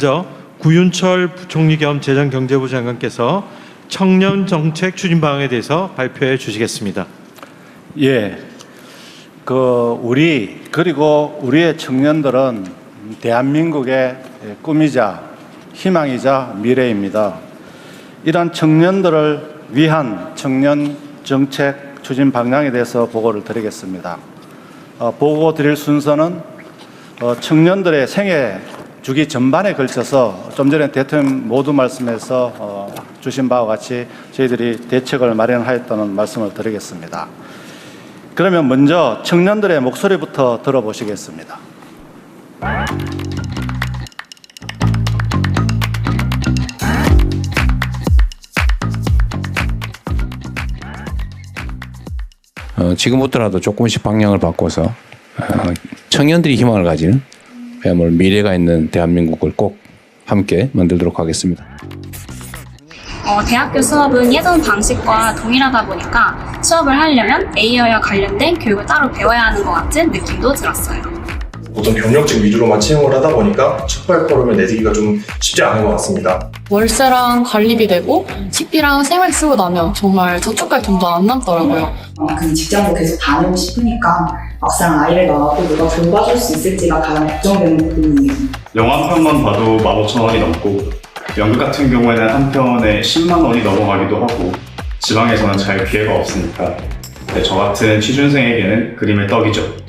먼저 구윤철 부총리 겸 재정경제부 장관께서 청년 정책 추진 방안에 대해서 발표해 주시겠습니다. 예, 그리고 우리의 청년들은 대한민국의 꿈이자 희망이자 미래입니다. 이러한 청년들을 위한 청년 정책 추진 방향에 대해서 보고를 드리겠습니다. 보고 드릴 순서는 청년들의 생애 주기 전반에 걸쳐서 좀 전에 대통령 모두 말씀에서 주신 바와 같이 저희들이 대책을 마련하였다는 말씀을 드리겠습니다. 그러면 먼저 청년들의 목소리부터 들어보시겠습니다. 지금부터라도 조금씩 방향을 바꿔서 청년들이 희망을 가지는 그야말로 미래가 있는 대한민국을 꼭 함께 만들도록 하겠습니다. 대학교 수업은 예전 방식과 동일하다 보니까 수업을 하려면 AI와 관련된 교육을 따로 배워야 하는 것 같은 느낌도 들었어요. 보통 경력직 위주로만 채용을 하다 보니까 첫 발걸음을 내딛기가 좀 쉽지 않은 것 같습니다. 월세랑 관리비 내고 식비랑 생활 쓰고 나면 정말 저축할 돈도 안 남더라고요. 그 직장도 계속 다니고 싶으니까 막상 아이를 낳아도 누가 돌봐줄 수 있을지가 가장 걱정되는 부분이에요. 영화 한 편만 봐도 15,000원이 넘고 연극 같은 경우에는 한 편에 10만 원이 넘어가기도 하고 지방에서는 잘 기회가 없으니까 저 같은 취준생에게는 그림의 떡이죠.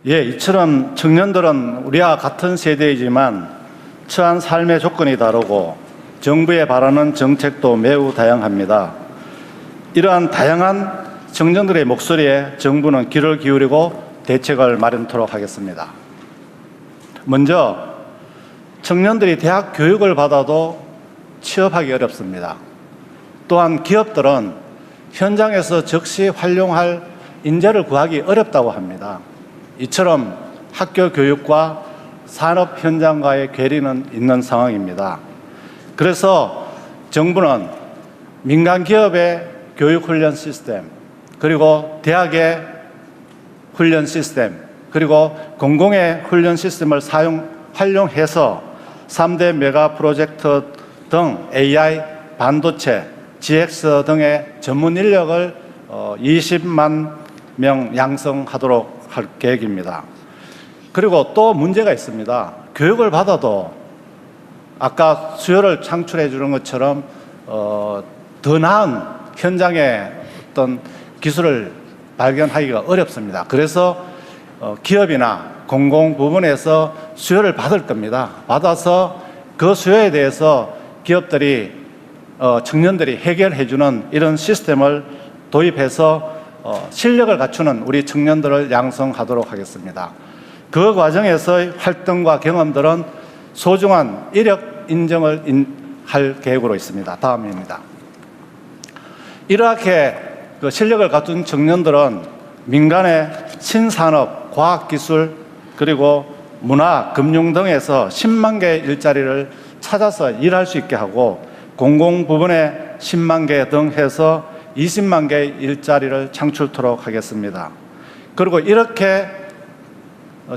예, 이처럼 청년들은 우리와 같은 세대이지만 처한 삶의 조건이 다르고 정부에 바라는 정책도 매우 다양합니다. 이러한 다양한 청년들의 목소리에 정부는 귀를 기울이고 대책을 마련토록 하겠습니다. 먼저 청년들이 대학 교육을 받아도 취업하기 어렵습니다. 또한 기업들은 현장에서 즉시 활용할 인재를 구하기 어렵다고 합니다. 이처럼 학교 교육과 산업 현장과의 괴리는 있는 상황입니다. 그래서 정부는 민간 기업의 교육 훈련 시스템, 그리고 대학의 훈련 시스템, 그리고 공공의 훈련 시스템을 활용해서 3대 메가 프로젝트 등 AI, 반도체, GX 등의 전문 인력을 20만 명 양성하도록 할 계획입니다. 그리고 또 문제가 있습니다. 교육을 받아도 아까 수요를 창출해 주는 것처럼 더 나은 현장의 어떤 기술을 발견하기가 어렵습니다. 그래서 기업이나 공공 부분에서 수요를 받을 겁니다. 받아서 그 수요에 대해서 기업들이 청년들이 해결해 주는 이런 시스템을 도입해서 실력을 갖추는 우리 청년들을 양성하도록 하겠습니다. 그 과정에서의 활동과 경험들은 소중한 이력 인정을 할 계획으로 있습니다. 다음입니다. 이렇게 실력을 갖춘 청년들은 민간의 신산업, 과학기술, 그리고 문화, 금융 등에서 10만 개의 일자리를 찾아서 일할 수 있게 하고 공공 부분에 10만 개 등 해서 20만 개의 일자리를 창출토록 하겠습니다. 그리고 이렇게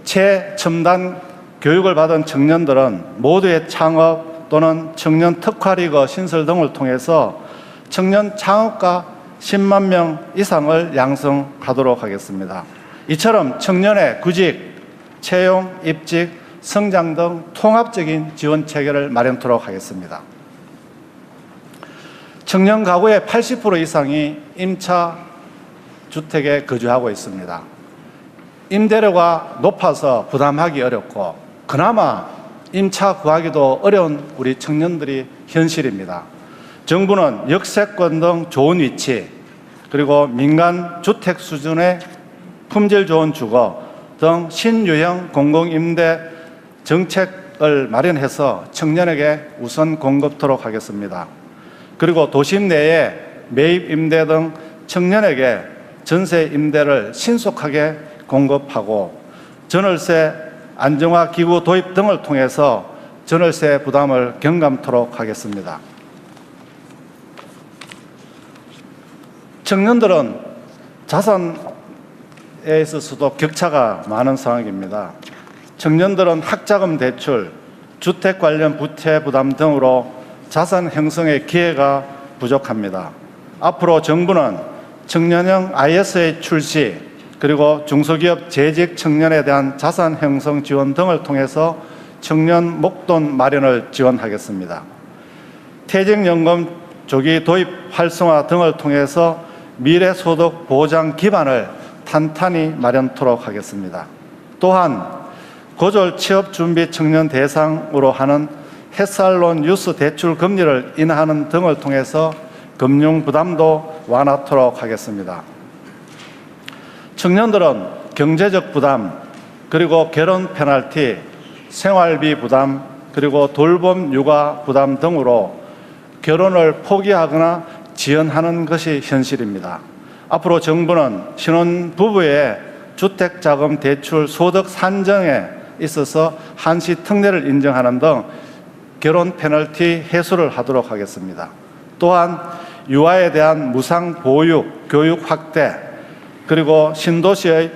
최첨단 교육을 받은 청년들은 모두의 창업 또는 청년 특화리그 신설 등을 통해서 청년 창업가 10만 명 이상을 양성하도록 하겠습니다. 이처럼 청년의 구직, 채용, 입직, 성장 등 통합적인 지원 체계를 마련토록 하겠습니다. 청년 가구의 80% 이상이 임차 주택에 거주하고 있습니다. 임대료가 높아서 부담하기 어렵고 그나마 임차 구하기도 어려운 우리 청년들이 현실입니다. 정부는 역세권 등 좋은 위치, 그리고 민간 주택 수준의 품질 좋은 주거 등 신유형 공공임대 정책을 마련해서 청년에게 우선 공급토록 하겠습니다. 그리고 도심 내에 매입 임대 등 청년에게 전세 임대를 신속하게 공급하고 전월세 안정화 기구 도입 등을 통해서 전월세 부담을 경감토록 하겠습니다. 청년들은 자산에 있어서도 격차가 많은 상황입니다. 청년들은 학자금 대출, 주택 관련 부채 부담 등으로 자산 형성의 기회가 부족합니다. 앞으로 정부는 청년형 ISA 출시 그리고 중소기업 재직 청년에 대한 자산 형성 지원 등을 통해서 청년 목돈 마련을 지원하겠습니다. 퇴직연금 조기 도입 활성화 등을 통해서 미래소득 보장 기반을 탄탄히 마련토록 하겠습니다. 또한 고졸 취업 준비 청년 대상으로 하는 햇살론 유스 대출 금리를 인하하는 등을 통해서 금융 부담도 완화토록 하겠습니다. 청년들은 경제적 부담, 그리고 결혼 페널티, 생활비 부담, 그리고 돌봄 육아 부담 등으로 결혼을 포기하거나 지연하는 것이 현실입니다. 앞으로 정부는 신혼부부의 주택자금 대출 소득 산정에 있어서 한시 특례를 인정하는 등 결혼 페널티 해소를 하도록 하겠습니다. 또한 유아에 대한 무상 보육, 교육 확대, 그리고 신도시의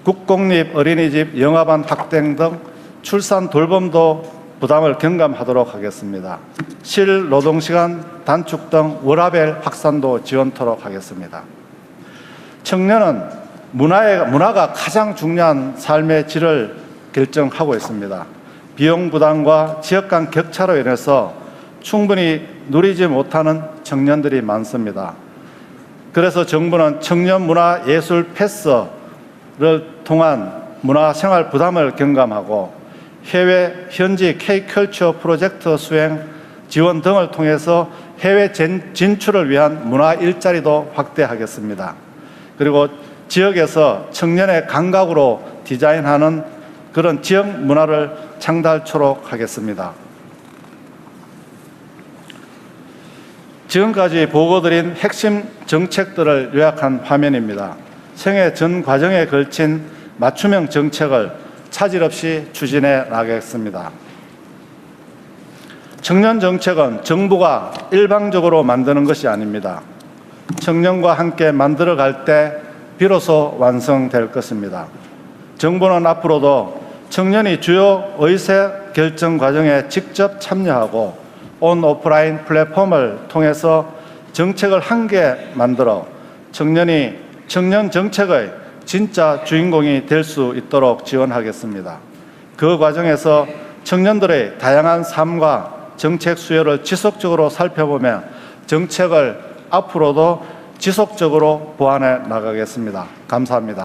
국공립 어린이집 영아반 확대 등 출산 돌봄도 부담을 경감하도록 하겠습니다. 실노동시간 단축 등 워라밸 확산도 지원토록 하겠습니다. 청년은 문화가 가장 중요한 삶의 질을 결정하고 있습니다. 비용 부담과 지역 간 격차로 인해서 충분히 누리지 못하는 청년들이 많습니다. 그래서 정부는 청년 문화 예술 패스를 통한 문화생활 부담을 경감하고 해외 현지 K-컬처 프로젝트 수행 지원 등을 통해서 해외 진출을 위한 문화 일자리도 확대하겠습니다. 그리고 지역에서 청년의 감각으로 디자인하는 그런 지역 문화를 창달토록 하겠습니다. 지금까지 보고드린 핵심 정책들을 요약한 화면입니다. 생애 전 과정에 걸친 맞춤형 정책을 차질 없이 추진해 나가겠습니다. 청년 정책은 정부가 일방적으로 만드는 것이 아닙니다. 청년과 함께 만들어갈 때 비로소 완성될 것입니다. 정부는 앞으로도 청년이 주요 의사 결정 과정에 직접 참여하고 온 오프라인 플랫폼을 통해서 정책을 함께 만들어 청년이 청년 정책의 진짜 주인공이 될 수 있도록 지원하겠습니다. 그 과정에서 청년들의 다양한 삶과 정책 수요를 지속적으로 살펴보며 정책을 앞으로도 지속적으로 보완해 나가겠습니다. 감사합니다.